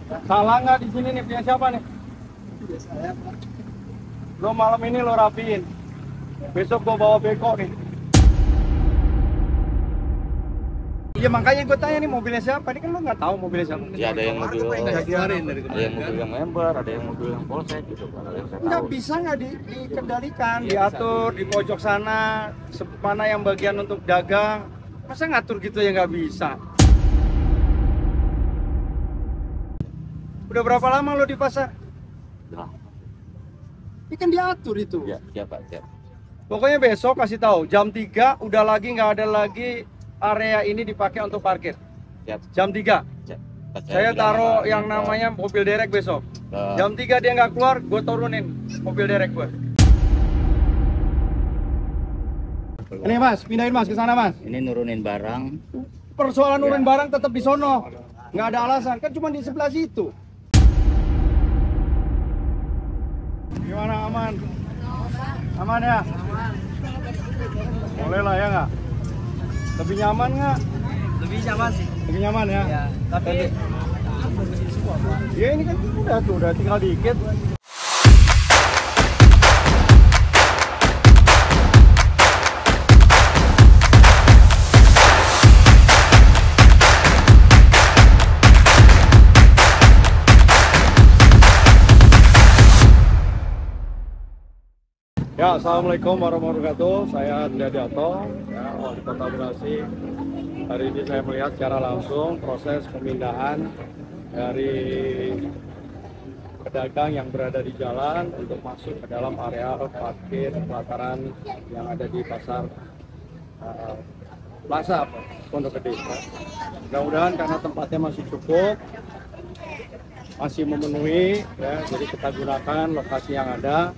Salah nggak di sini nih, punya siapa nih? Saya, Pak. Lo malam ini lo rapiin. Besok gua bawa beko nih. Iya makanya gue tanya nih mobilnya siapa? Ini kan lo nggak tahu mobilnya siapa. Ya ada yang mobil, Diarin dari ada yang mobil yang member, ada yang mobil yang polsek gitu. Ada yang saya Nggak tahu. bisa nggak dikendalikan, diatur di pojok sana, mana yang bagian untuk dagang. Masa ngatur gitu ya nggak bisa? Udah berapa lama lo di pasar? Nah, Ini kan diatur itu. ya, siapa? Siap. Pokoknya besok kasih tahu jam 3 udah lagi nggak ada lagi area ini dipakai untuk parkir. Siap. Jam 3. Siap. Pas Saya bilang taruh sama yang dia, namanya mobil derek besok. ke- Jam 3 dia nggak keluar, gue turunin mobil derek gue. Ini mas, pindahin mas ke sana mas. ini nurunin barang. Persoalan nurunin barang tetap di sono. Nggak ada alasan, kan cuma di sebelah situ. Gimana aman? Aman ya? Boleh lah ya nggak? Lebih nyaman nggak? Lebih nyaman sih. Lebih nyaman ya? Ya, tapi Ya ini kan udah tinggal dikit. Ya, assalamualaikum warahmatullahi wabarakatuh. Saya Triadianto, ya, wali Kota Bekasi. Hari ini saya melihat secara langsung proses pemindahan dari pedagang yang berada di jalan untuk masuk ke dalam area parkir pelataran yang ada di pasar Plaza Pondok Gede. Ya. Mudah-mudahan karena tempatnya masih cukup, masih memenuhi, ya, jadi kita gunakan lokasi yang ada.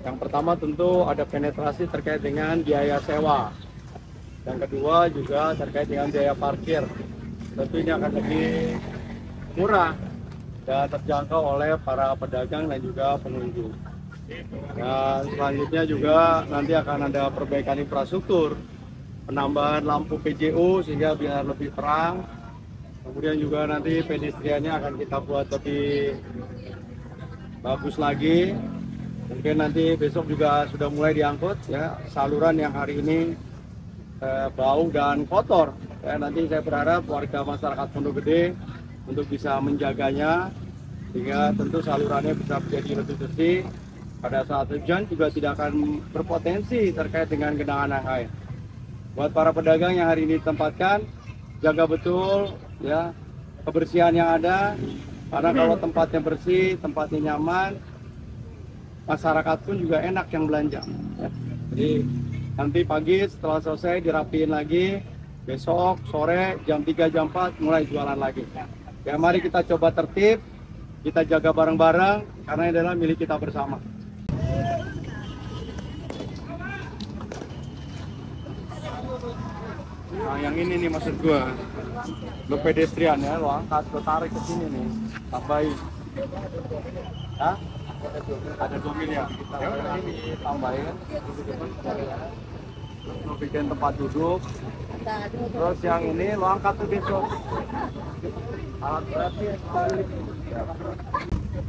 Yang pertama tentu ada penetrasi terkait dengan biaya sewa. Yang kedua juga terkait dengan biaya parkir. Tentu ini akan lebih murah dan terjangkau oleh para pedagang dan juga pengunjung. Dan selanjutnya juga nanti akan ada perbaikan infrastruktur, penambahan lampu PJU sehingga biar lebih terang. Kemudian juga nanti pedestriannya akan kita buat lebih bagus lagi. Mungkin nanti besok juga sudah mulai diangkut ya saluran yang hari ini bau dan kotor. Ya, nanti saya berharap warga masyarakat Pondok Gede untuk bisa menjaganya sehingga tentu salurannya bisa menjadi lebih bersih. Pada saat hujan juga tidak akan berpotensi terkait dengan genangan air. Buat para pedagang yang hari ini ditempatkan, jaga betul ya kebersihan yang ada. Karena kalau tempatnya bersih, tempatnya nyaman, masyarakat pun juga enak yang belanja. Ya. Jadi nanti pagi setelah selesai dirapiin lagi, besok sore jam 3 jam 4 mulai jualan lagi. Ya mari kita coba tertib, kita jaga bareng-bareng karena ini adalah milik kita bersama. Nah yang ini nih maksud gua, lo pedestrian ya, lo angkat, lo tarik ke sini nih, tambahin. Hah? Ada 2 miliar, ya udah ini tambahin, lo bikin tempat duduk, terus yang ini lo angkat tuh besok, alat beratnya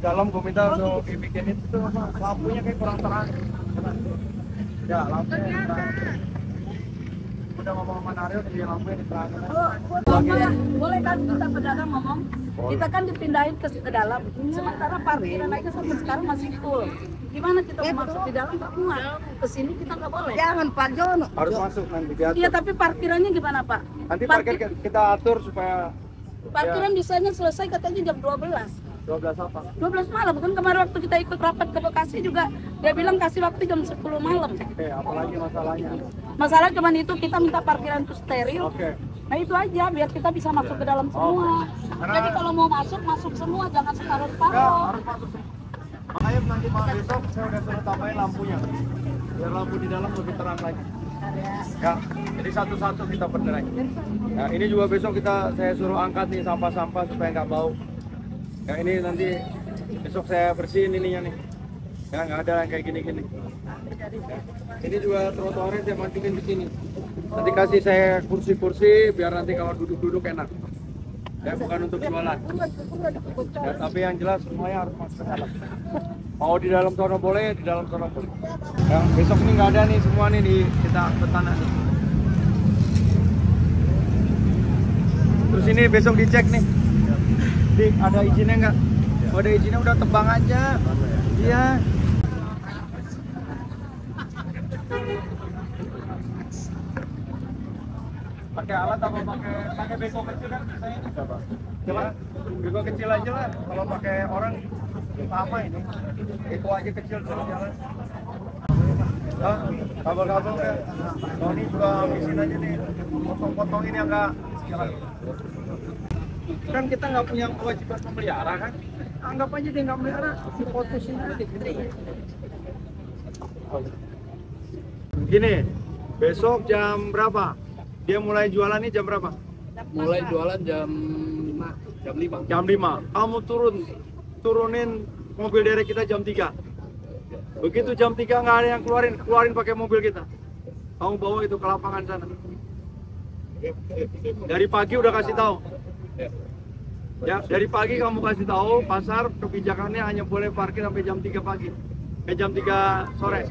dalam gue minta lo dibikin itu lampunya kayak kurang terang, ya lampunya terang. Udah ngomong sama Nario di lampunya diterangin. Boleh kan kita pedagang ngomong, kita kan dipindahin ke dalam, sementara parkiran aja sampai sekarang masih full. Gimana kita mau masuk di dalam Pak Muat? Ke sini kita nggak boleh. Jangan Pak Jono. Harus masuk nanti diatur. Iya tapi parkirannya gimana Pak? Nanti parkir kita atur supaya Parkiran bisanya selesai katanya jam 12. 12 apa? 12 malam, kan kemarin waktu kita ikut rapat ke Bekasi juga dia bilang kasih waktu jam 10 malam. Oke, apalagi masalahnya? Masalah cuman itu kita minta parkiran itu steril. Oke. Nah itu aja biar kita bisa masuk ke dalam semua. Jadi kalau mau masuk masuk semua, jangan Ya, separuh-separuh. harus masuk. Makanya nanti malam besok saya udah suruh tambahin lampunya. Biar lampu di dalam lebih terang lagi. Ya, jadi satu-satu kita benerin. Nah, ini juga besok saya suruh angkat nih sampah-sampah supaya nggak bau. Ya, ini nanti besok saya bersihin ininya nih. Ya, nggak ada yang kayak gini-gini. Ini juga trotoarnya saya masukin di sini. Nanti kasih saya kursi-kursi biar nanti kalau duduk-duduk enak. Ya, bukan untuk jualan. Ya, tapi yang jelas semuanya harus masuk ke dalam. Mau di dalam sono boleh, di dalam sono boleh. Ya, besok ini nggak ada nih semua nih di kita petana. Terus ini besok dicek nih. Dik, ada izinnya nggak? Kalau ada izinnya udah tebang aja. Iya. Pakai alat apa pakai beko kecil kan biasanya coba. Coba beko kecil aja lah. Kalau pakai orang lama ini. Beko aja kecil terus jalan. Nah, kabel-kabel ya. Oh, ini juga habisin aja nih. Potong-potongin yang nggak jalan. Kan kita nggak punya kewajiban memelihara kan? Anggap aja dia nggak melihara, dipotusin aja. Gini, besok jam berapa? Dia mulai jualan nih jam berapa? Mulai jualan jam 5. Jam 5. Jam 5. Kamu turunin mobil derek kita jam 3. Begitu jam 3 nggak ada yang keluarin pakai mobil kita. Kamu bawa itu ke lapangan sana. Dari pagi udah kasih tahu. Ya, dari pagi kamu kasih tahu pasar kebijakannya hanya boleh parkir sampai jam 3 pagi. Jam 3 sore.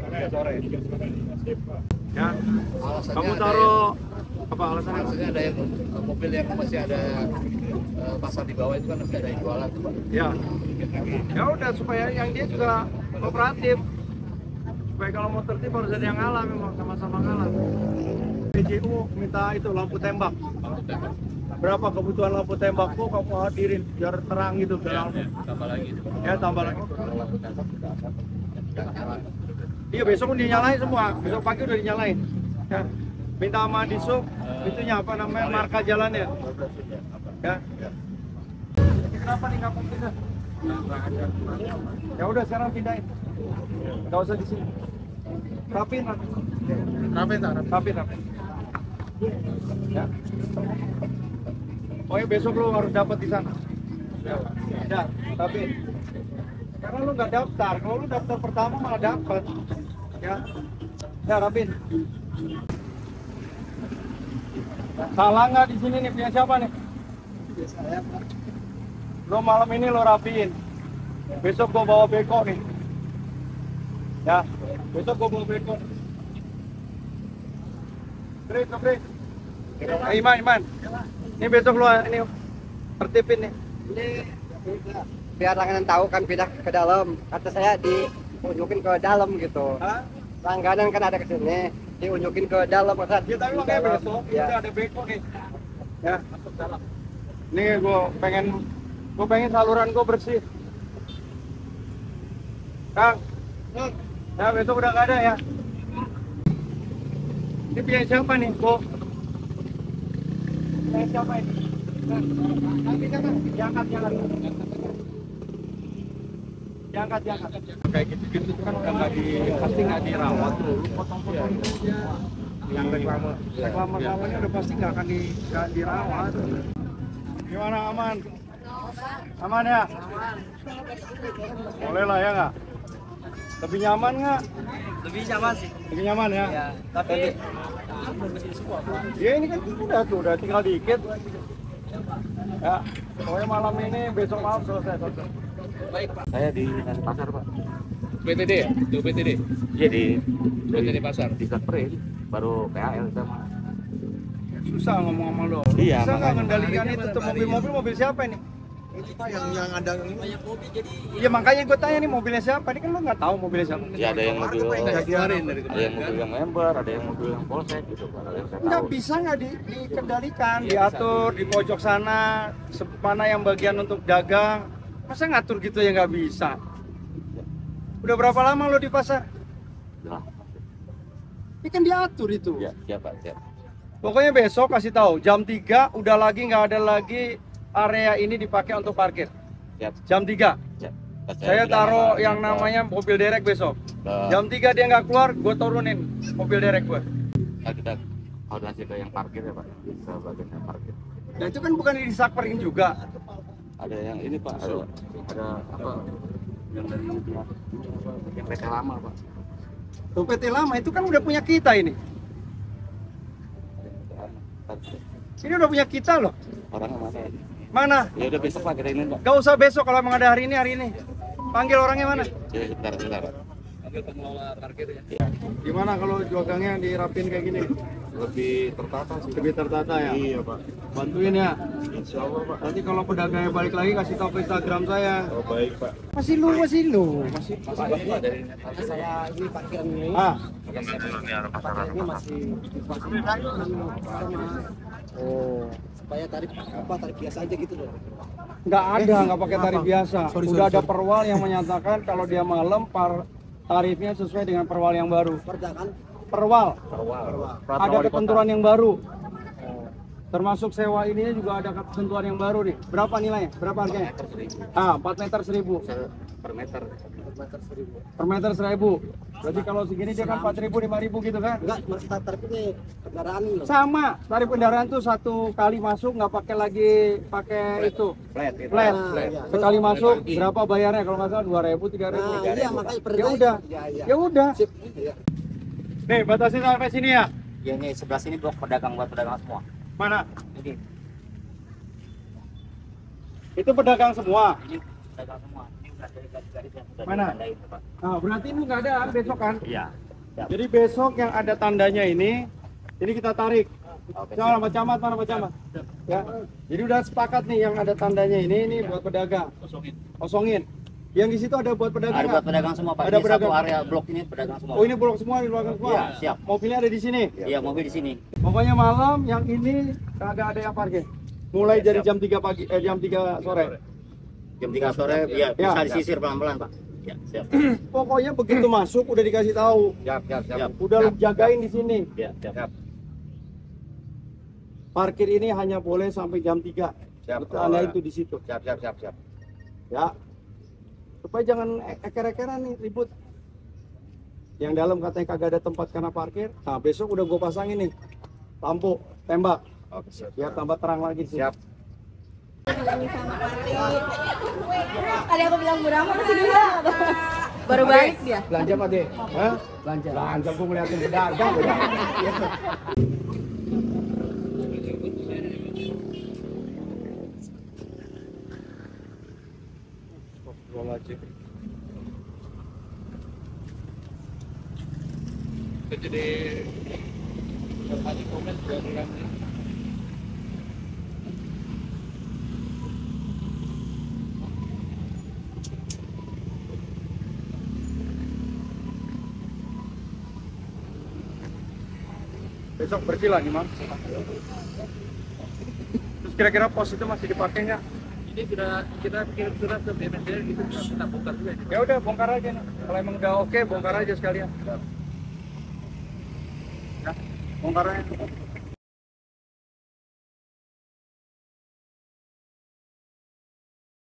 Ya. Kamu taruh apa alasannya? Maksudnya ada yang mobil yang masih ada pasar di bawah itu kan masih ada yang jualan. Ya. Ya udah supaya yang dia juga kooperatif. Supaya kalau mau tertib harus ada yang ngalah, memang sama-sama ngalah. PJU minta itu lampu tembak. Berapa kebutuhan lampu tembakku kamu hadirin biar terang gitu dalam. Tambah lagi. Ya tambah lagi. Iya besok pun dinyalain semua. Besok pagi udah dinyalain. Ya. Minta sama Disub itunya apa namanya marka jalannya. Ya. Kenapa nih nggak pindah? Ya udah sekarang pindahin. Nggak usah di sini. Rapin. Ya. Pokoknya besok lo harus dapat di sana. Ya, tapi karena lo nggak daftar. Kalau lo daftar pertama malah dapat. Ya, ya Rapin. Salah nggak di sini nih punya siapa nih? Saya Pak. Lo malam ini lo rapiin. Besok gua bawa beko nih. Ya, besok gua bawa beko. Sobri. Iman. Ini besok lu ini tertipin nih. Ini biar langganan tahu kan pindah ke dalam. Kata saya diunjukin ke dalam gitu. Hah? Langganan kan ada ke sini, diunjukin ke dalam. Kata Ya tapi makanya besok ya. udah ada beko nih. Ya, masuk dalam. Nih gua pengen saluran gua bersih. Kang. Ya besok udah nggak ada ya. Ini punya siapa nih, Bu? Punya siapa ini? Diangkat. Kayak gitu kan udah nggak pasti nggak dirawat tuh. Lu potong-potong aja. Yang reklama-reklamanya udah pasti nggak akan dirawat. Gimana aman? Aman ya? Boleh lah ya nggak? Lebih nyaman nggak? Lebih nyaman sih. Lebih nyaman ya? Ya, tapi Ya ini kan udah tinggal dikit. Ya, pokoknya malam ini besok malam selesai. baik Pak. Saya di pasar Pak. BTD ya? Di BTD. Iya di BTD pasar. di Sprint baru PAL sama. Susah ngomong sama lo. Iya, Bisa nggak makanya. mengendalikan itu tuh mobil siapa ini? Ini Pak yang ada ini banyak mobil jadi Iya makanya gue tanya nih mobilnya siapa? Ini kan lo nggak tahu mobilnya siapa. Ya ada yang mobil keluarin dari ada yang mobil yang member, ada yang mobil yang polsek gitu Pak. Ada yang saya Nggak tahu. bisa nggak dikendalikan, diatur di pojok sana, mana yang bagian untuk dagang. Masa ngatur gitu ya nggak bisa? Udah berapa lama lo di pasar? Udah. Ini kan diatur itu. Ya, siap Pak, siap. Pokoknya besok kasih tahu jam 3 udah lagi nggak ada lagi area ini dipakai untuk parkir. Siap. Jam 3. Siap. Saya taruh yang namanya mobil derek besok. Jam 3 dia nggak keluar, gue turunin mobil derek gue. Kita koordinasi ke yang parkir ya Pak, ke bagian yang parkir. Nah itu kan bukan disakperin juga. Ada yang ini Pak, ada apa? Yang dari yang PT lama Pak. Tuh PT lama itu kan udah punya kita ini. Ini udah punya kita loh. Orangnya mana? Mana? Ya udah besok lah kita ini Pak. Gak usah besok, kalau emang ada hari ini. Panggil orangnya mana? Ya sebentar. Ambil pengelola parkirnya. Gimana kalau juagangnya dirapin kayak gini? Lebih tertata sih. Lebih tertata ya? Iya Pak. Bantuin ya. Insya Allah Pak. Nanti kalau pedagangnya balik lagi kasih tahu ke Instagram saya. Oh baik Pak. Masih lu. Masih Pak dari Karena saya ini parkiran ini, Ah, parkirannya masih oh. supaya tarif biasa aja gitu loh. Nggak ada, nggak pakai tarif biasa. Udah ada perwal yang menyatakan kalau dia malam tarifnya sesuai dengan perwal yang baru. Perda kan? Perwal. Peraturan Ada wali ketentuan yang baru. Termasuk sewa ininya juga ada ketentuan yang baru nih. Berapa nilainya? Berapa harganya? 4 meter 1.000. per meter. Per meter 1.000. Berarti kalau segini dia kan 4.000, 5.000 gitu kan? Enggak, tarifnya kendaraan loh. Sama, tarif kendaraan tuh 1 kali masuk nggak pakai lagi itu Flat. flat. Iya. Sekali masuk berapa bayarnya kalau nggak salah 2.000, 3.000. Nah, iya makanya perda. Ya udah. Iya. Ya udah. Sip. Iya. Nih, batasin sampai sini ya. Ya ini sebelah sini blok pedagang buat pedagang semua. Mana? Ini Itu pedagang semua. pedagang semua. Ini udah dari garis-garis yang sudah Mana? ditandain Pak. Nah, berarti ini nggak ada besok kan? Iya. Siap. Jadi besok yang ada tandanya ini kita tarik. Oke. Coba Pak Camat, mana Pak Camat? Ya. Jadi udah sepakat nih yang ada tandanya ini buat pedagang. Kosongin. Yang di situ ada buat pedagang. Ada buat pedagang semua Pak. Ada Ini pedagang. satu area blok ini pedagang semua. Oh, ini blok semua, di belakang semua. Iya, siap. Mobilnya ada di sini. Iya, mobil di sini. Pokoknya malam yang ini kagak ada yang parkir. Mulai dari jam 3 pagi, jam 3 sore. Jam 3 sore ya bisa Ya. disisir pelan-pelan Pak. Ya, siap. Pokoknya begitu masuk udah dikasih tahu. Siap. Udah lu jagain di sini. Ya, siap. Parkir ini hanya boleh sampai jam 3. Siap. Anda itu di situ. Siap. Ya. Supaya jangan eker-ekeran nih ribut. Yang dalam katanya kagak ada tempat karena parkir. Nah, besok udah gue pasangin nih. Lampu tembak. Oke, siap. Biar tambah terang lagi sih. Siap. Tadi aku bilang Burama masih dulu. Baru balik dia. Belanja Pak De? Hah? Belanja gue ngeliatin pedagang udah. jadi berhati komen juga Besok bersih lagi, Mam. Terus kira-kira pos itu masih dipakai nggak? ini sudah kita kirim surat ke BMSD gitu kita bongkar juga ini. Ya udah bongkar aja nih. Kalau emang udah oke, bongkar aja sekalian. Ya, bongkar aja.